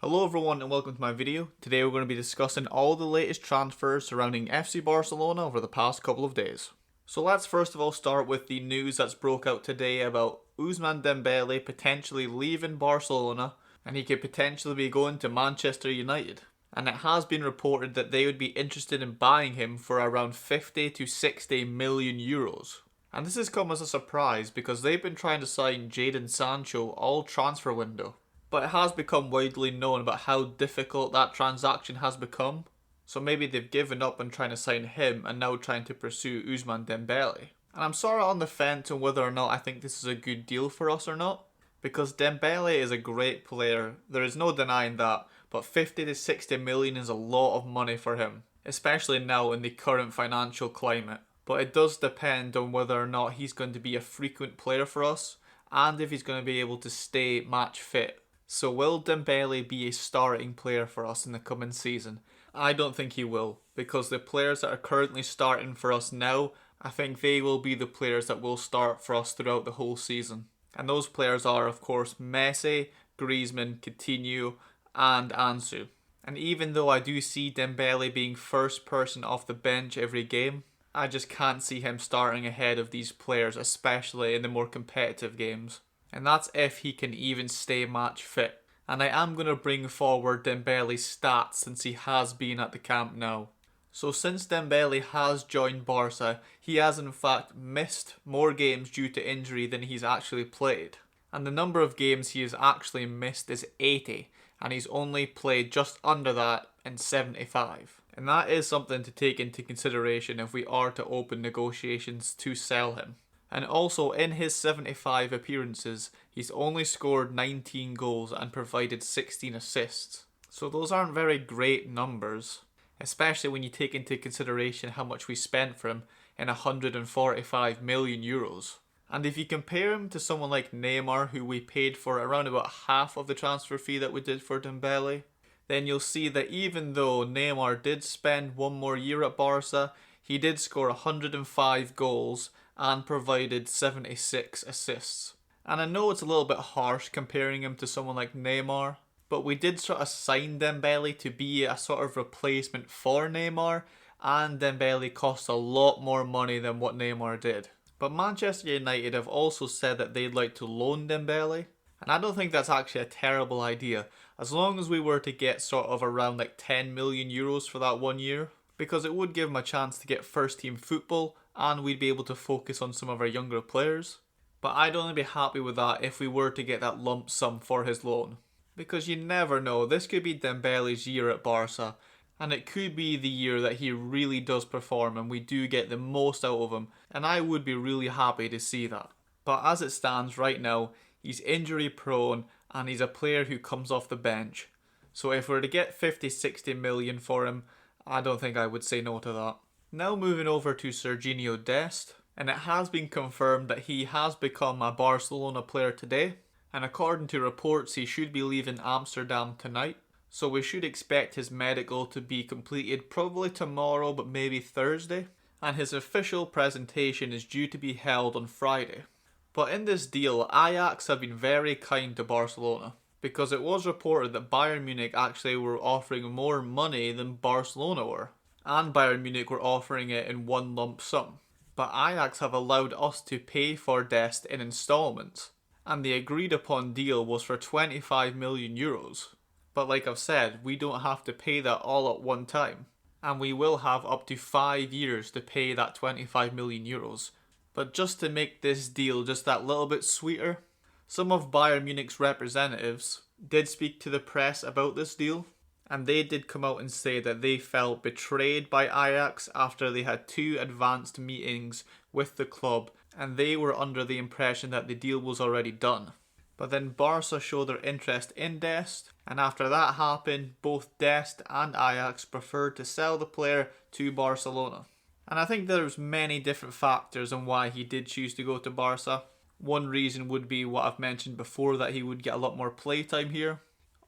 Hello everyone and welcome to my video. Today we're going to be discussing all the latest transfers surrounding FC Barcelona over the past couple of days. So let's first of all start with the news that's broke out today about Ousmane Dembele potentially leaving Barcelona and he could potentially be going to Manchester United. And it has been reported that they would be interested in buying him for around 50 to 60 million euros. And this has come as a surprise because they've been trying to sign Jadon Sancho all transfer window. But it has become widely known about how difficult that transaction has become. So maybe they've given up on trying to sign him and now trying to pursue Ousmane Dembele. And I'm sort of on the fence on whether or not I think this is a good deal for us or not. Because Dembele is a great player, there is no denying that, but 50 to 60 million is a lot of money for him, especially now in the current financial climate. But it does depend on whether or not he's going to be a frequent player for us, and if he's going to be able to stay match fit. So will Dembele be a starting player for us in the coming season? I don't think he will, because the players that are currently starting for us now, I think they will be the players that will start for us throughout the whole season. And those players are, of course, Messi, Griezmann, Coutinho, and Ansu. And even though I do see Dembele being first person off the bench every game, I just can't see him starting ahead of these players, especially in the more competitive games. And that's if he can even stay match fit. And I am going to bring forward Dembele's stats since he has been at the camp now. So since Dembele has joined Barca, he has in fact missed more games due to injury than he's actually played. And the number of games he has actually missed is 80, and he's only played just under that in 75. And that is something to take into consideration if we are to open negotiations to sell him. And also in his 75 appearances, he's only scored 19 goals and provided 16 assists. So those aren't very great numbers, especially when you take into consideration how much we spent for him in 145 million euros. And if you compare him to someone like Neymar, who we paid for around about half of the transfer fee that we did for Dembele, then you'll see that even though Neymar did spend one more year at Barca, he did score 105 goals and provided 76 assists. And I know it's a little bit harsh comparing him to someone like Neymar, but we did sort of sign Dembele to be a sort of replacement for Neymar, and Dembele cost a lot more money than what Neymar did. But Manchester United have also said that they'd like to loan Dembele, and I don't think that's actually a terrible idea, as long as we were to get sort of around like 10 million euros for that 1 year, because it would give him a chance to get first team football and we'd be able to focus on some of our younger players. But I'd only be happy with that if we were to get that lump sum for his loan. Because you never know, this could be Dembele's year at Barca, and it could be the year that he really does perform and we do get the most out of him, and I would be really happy to see that. But as it stands right now, he's injury prone and he's a player who comes off the bench. So if we're to get 50-60 million for him, I don't think I would say no to that. Now moving over to Sergino Dest, and it has been confirmed that he has become a Barcelona player today, and according to reports he should be leaving Amsterdam tonight, so we should expect his medical to be completed probably tomorrow but maybe Thursday, and his official presentation is due to be held on Friday. But in this deal, Ajax have been very kind to Barcelona, because it was reported that Bayern Munich actually were offering more money than Barcelona were. And Bayern Munich were offering it in one lump sum. But Ajax have allowed us to pay for Dest in installments, and the agreed upon deal was for 25 million euros. But like I've said, we don't have to pay that all at one time, and we will have up to 5 years to pay that 25 million euros. But just to make this deal just that little bit sweeter, some of Bayern Munich's representatives did speak to the press about this deal, and they did come out and say that they felt betrayed by Ajax after they had 2 advanced meetings with the club and they were under the impression that the deal was already done. But then Barca showed their interest in Dest, and after that happened, both Dest and Ajax preferred to sell the player to Barcelona. And I think there's many different factors on why he did choose to go to Barca. One reason would be what I've mentioned before, that he would get a lot more playtime here.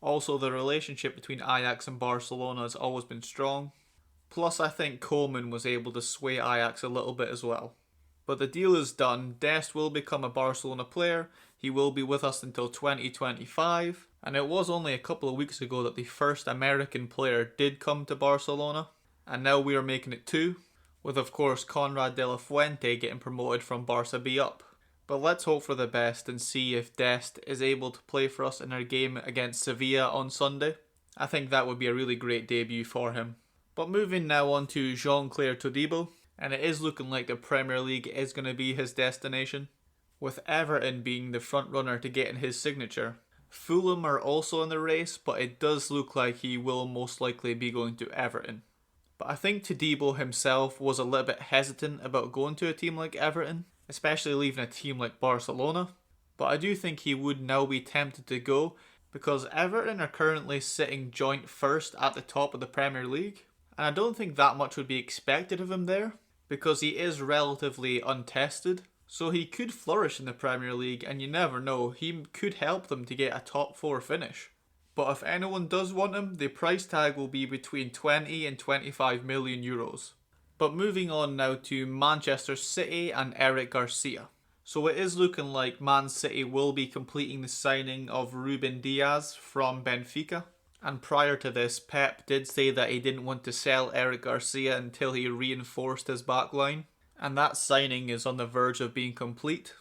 Also, the relationship between Ajax and Barcelona has always been strong. Plus, I think Koeman was able to sway Ajax a little bit as well. But the deal is done. Dest will become a Barcelona player. He will be with us until 2025. And it was only a couple of weeks ago that the first American player did come to Barcelona, and now we are making it 2, with of course Conrad de la Fuente getting promoted from Barca B up. But let's hope for the best and see if Dest is able to play for us in our game against Sevilla on Sunday. I think that would be a really great debut for him. But moving now on to Jean-Clair Todibo, and it is looking like the Premier League is going to be his destination, with Everton being the front runner to get in his signature. Fulham are also in the race, but it does look like he will most likely be going to Everton. But I think Todibo himself was a little bit hesitant about going to a team like Everton, especially leaving a team like Barcelona. But I do think he would now be tempted to go, because Everton are currently sitting joint first at the top of the Premier League. And I don't think that much would be expected of him there, because he is relatively untested. So he could flourish in the Premier League, and you never know, he could help them to get a top 4 finish. But if anyone does want him, the price tag will be between 20 and 25 million euros. But moving on now to Manchester City and Eric Garcia. So it is looking like Man City will be completing the signing of Ruben Diaz from Benfica. And prior to this, Pep did say that he didn't want to sell Eric Garcia until he reinforced his backline. And that signing is on the verge of being complete.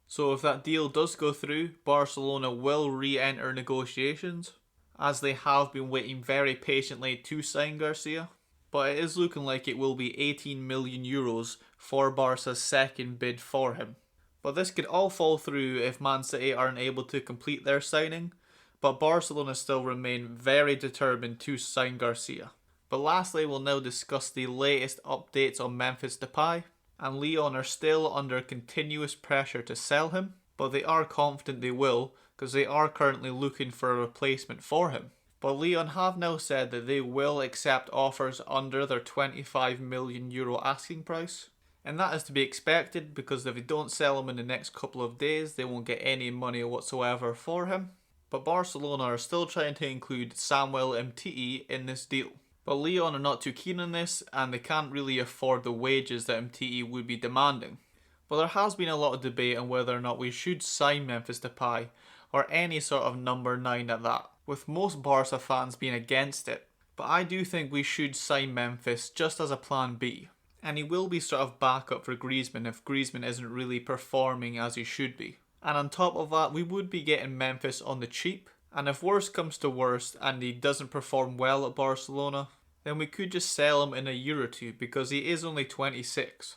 So if that deal does go through, Barcelona will re-enter negotiations, as they have been waiting very patiently to sign Garcia. But it is looking like it will be 18 million euros for Barca's second bid for him. But this could all fall through if Man City aren't able to complete their signing, but Barcelona still remain very determined to sign Garcia. But lastly, we'll now discuss the latest updates on Memphis Depay. And Lyon are still under continuous pressure to sell him, but they are confident they will, because they are currently looking for a replacement for him. But Lyon have now said that they will accept offers under their 25 million euro asking price. And that is to be expected, because if they don't sell him in the next couple of days, they won't get any money whatsoever for him. But Barcelona are still trying to include Samuel Mte in this deal. But Lyon are not too keen on this, and they can't really afford the wages that Mte would be demanding. But there has been a lot of debate on whether or not we should sign Memphis Depay, or any sort of number 9 at that, with most Barca fans being against it. But I do think we should sign Memphis just as a plan B. And he will be sort of backup for Griezmann if Griezmann isn't really performing as he should be. And on top of that, we would be getting Memphis on the cheap. And if worst comes to worst and he doesn't perform well at Barcelona, then we could just sell him in a year or two, because he is only 26.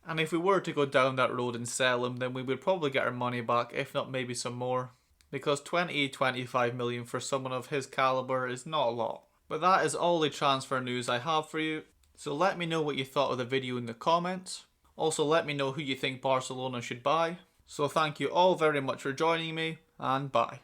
And if we were to go down that road and sell him, then we would probably get our money back, if not maybe some more. Because 20-25 million for someone of his calibre is not a lot. But that is all the transfer news I have for you. So let me know what you thought of the video in the comments. Also let me know who you think Barcelona should buy. So thank you all very much for joining me, and bye.